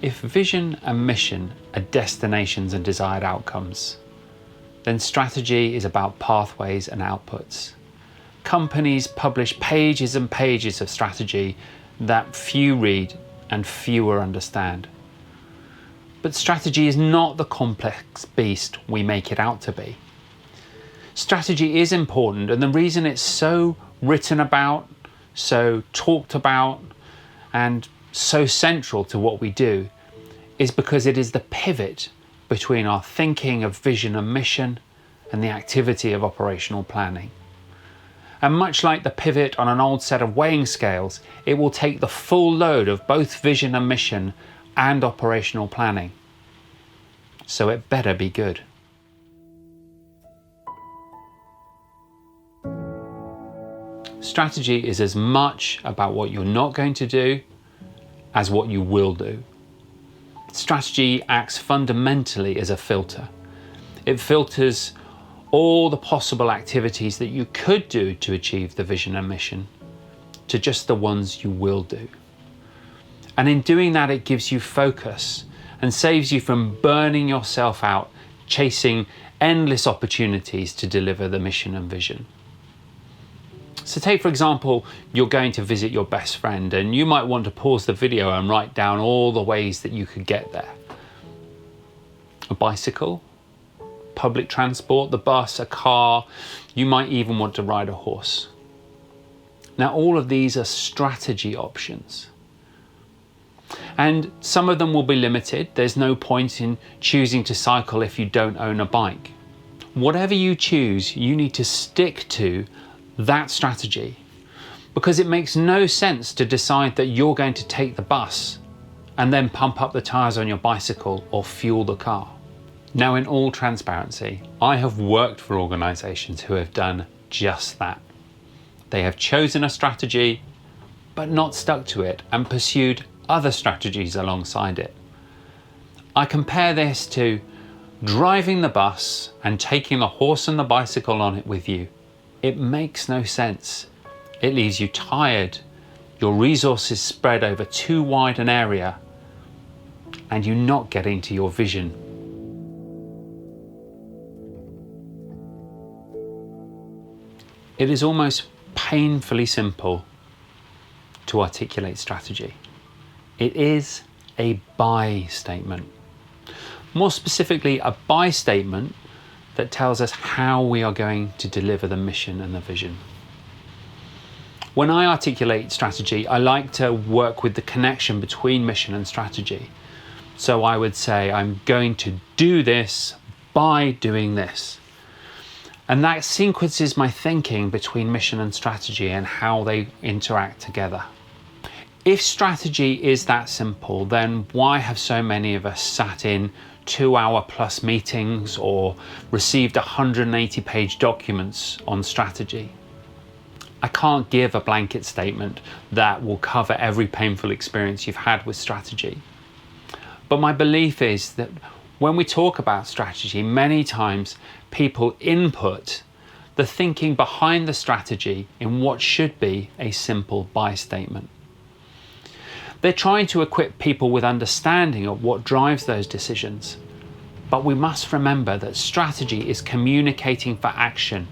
If vision and mission are destinations and desired outcomes, then strategy is about pathways and outputs. Companies publish pages and pages of strategy that few read and fewer understand. But strategy is not the complex beast we make it out to be. Strategy is important, and the reason it's so written about, so talked about, and so central to what we do is because it is the pivot between our thinking of vision and mission and the activity of operational planning. And much like the pivot on an old set of weighing scales, it will take the full load of both vision and mission and operational planning. So it better be good. Strategy is as much about what you're not going to do as what you will do. Strategy acts fundamentally as a filter. It filters all the possible activities that you could do to achieve the vision and mission to just the ones you will do. And in doing that, it gives you focus and saves you from burning yourself out, chasing endless opportunities to deliver the mission and vision. So take, for example, you're going to visit your best friend and you might want to pause the video and write down all the ways that you could get there. A bicycle, public transport, the bus, a car, you might even want to ride a horse. Now, all of these are strategy options. And some of them will be limited. There's no point in choosing to cycle if you don't own a bike. Whatever you choose, you need to stick to that strategy, because it makes no sense to decide that you're going to take the bus and then pump up the tires on your bicycle or fuel the car. Now, in all transparency, I have worked for organizations who have done just that. They have chosen a strategy, but not stuck to it and pursued other strategies alongside it. I compare this to driving the bus and taking the horse and the bicycle on it with you. It makes no sense. It leaves you tired, your resources spread over too wide an area, and you're not getting to your vision. It is almost painfully simple to articulate strategy. It is a buy statement. More specifically, a buy statement that tells us how we are going to deliver the mission and the vision. When I articulate strategy, I like to work with the connection between mission and strategy. So I would say, I'm going to do this by doing this. And that sequences my thinking between mission and strategy and how they interact together. If strategy is that simple, then why have so many of us sat in 2-hour+ meetings or received 180-page documents on strategy? I can't give a blanket statement that will cover every painful experience you've had with strategy. But my belief is that when we talk about strategy, many times people input the thinking behind the strategy in what should be a simple buy statement. They're trying to equip people with understanding of what drives those decisions. But we must remember that strategy is communicating for action.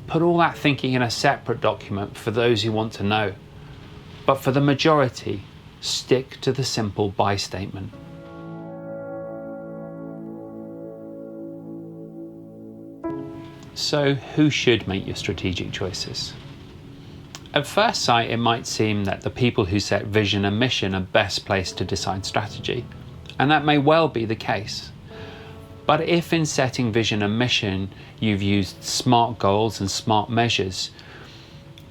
Put all that thinking in a separate document for those who want to know. But for the majority, stick to the simple buy statement. So who should make your strategic choices? At first sight, it might seem that the people who set vision and mission are best placed to decide strategy, and that may well be the case. But if in setting vision and mission you've used SMART goals and SMART measures,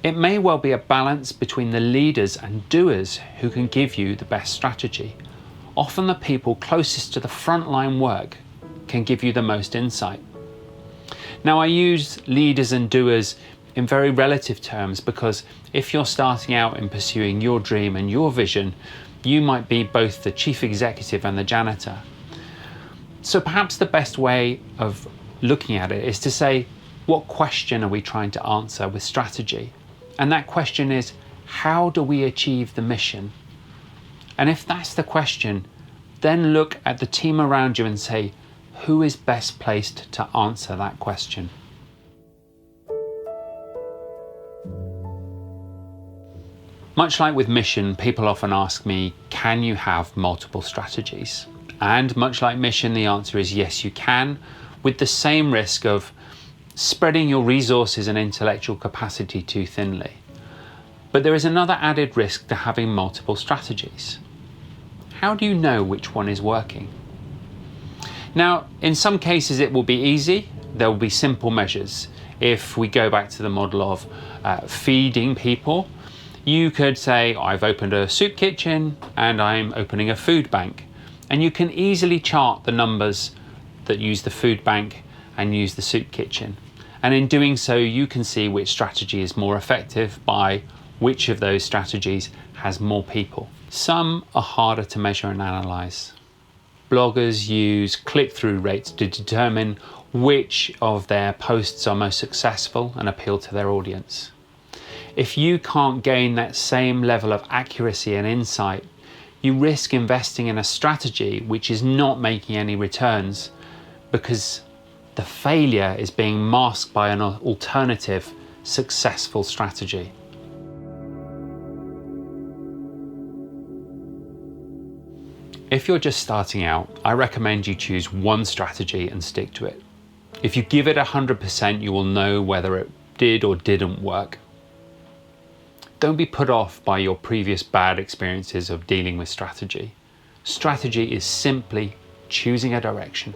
it may well be a balance between the leaders and doers who can give you the best strategy. Often the people closest to the frontline work can give you the most insight. Now, I use leaders and doers in very relative terms because if you're starting out in pursuing your dream and your vision, you might be both the chief executive and the janitor. So perhaps the best way of looking at it is to say, what question are we trying to answer with strategy? And that question is, how do we achieve the mission? And if that's the question, Then look at the team around you and say, who is best placed to answer that question? Much like with Mission, people often ask me, can you have multiple strategies? And much like Mission, the answer is yes, you can, with the same risk of spreading your resources and intellectual capacity too thinly. But there is another added risk to having multiple strategies. How do you know which one is working? Now, in some cases it will be easy. There will be simple measures. If we go back to the model of feeding people, you could say, I've opened a soup kitchen and I'm opening a food bank. And you can easily chart the numbers that use the food bank and use the soup kitchen. And in doing so, you can see which strategy is more effective by which of those strategies has more people. Some are harder to measure and analyze. Bloggers use click-through rates to determine which of their posts are most successful and appeal to their audience. If you can't gain that same level of accuracy and insight, you risk investing in a strategy which is not making any returns because the failure is being masked by an alternative, successful strategy. If you're just starting out, I recommend you choose one strategy and stick to it. If you give it 100%, you will know whether it did or didn't work. Don't be put off by your previous bad experiences of dealing with strategy. Strategy is simply choosing a direction.